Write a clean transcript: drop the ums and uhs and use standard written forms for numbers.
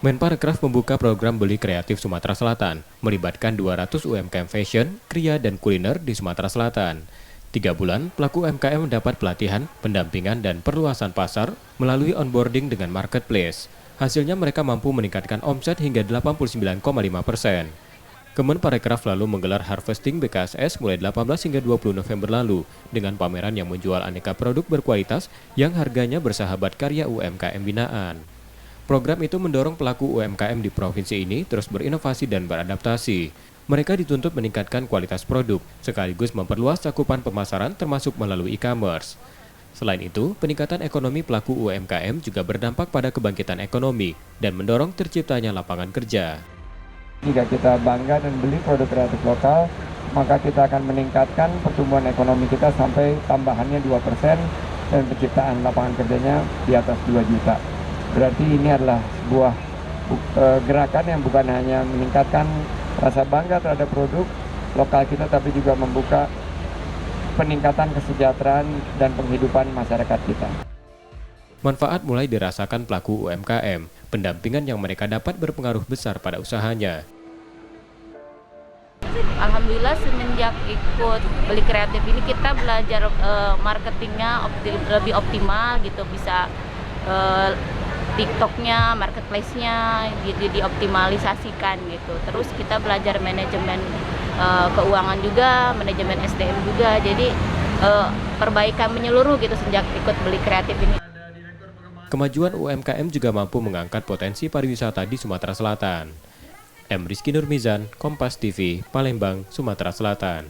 Menparekraf membuka program Beli Kreatif Sumatera Selatan, melibatkan 200 UMKM fashion, kria, dan kuliner di Sumatera Selatan. 3 bulan, pelaku UMKM mendapat pelatihan, pendampingan, dan perluasan pasar melalui onboarding dengan marketplace. Hasilnya mereka mampu meningkatkan omset hingga 89,5%. Kemenparekraf lalu menggelar Harvesting BKSS mulai 18 hingga 20 November lalu dengan pameran yang menjual aneka produk berkualitas yang harganya bersahabat karya UMKM binaan. Program itu mendorong pelaku UMKM di provinsi ini terus berinovasi dan beradaptasi. Mereka dituntut meningkatkan kualitas produk, sekaligus memperluas cakupan pemasaran termasuk melalui e-commerce. Selain itu, peningkatan ekonomi pelaku UMKM juga berdampak pada kebangkitan ekonomi dan mendorong terciptanya lapangan kerja. Jika kita bangga dan beli produk kreatif lokal, maka kita akan meningkatkan pertumbuhan ekonomi kita sampai tambahannya 2% dan penciptaan lapangan kerjanya di atas 2 juta. Berarti ini adalah sebuah gerakan yang bukan hanya meningkatkan rasa bangga terhadap produk lokal kita, tapi juga membuka peningkatan kesejahteraan dan penghidupan masyarakat kita. Manfaat mulai dirasakan pelaku UMKM, pendampingan yang mereka dapat berpengaruh besar pada usahanya. Alhamdulillah semenjak ikut Beli Kreatif ini kita belajar marketingnya lebih optimal gitu, bisa TikToknya, marketplace-nya gitu dioptimalisasikan gitu. Terus kita belajar manajemen keuangan juga, manajemen SDM juga. Jadi perbaikan menyeluruh gitu sejak ikut Beli Kreatif ini. Kemajuan UMKM juga mampu mengangkat potensi pariwisata di Sumatera Selatan. M. Rizky Nurmizan, Kompas TV, Palembang, Sumatera Selatan.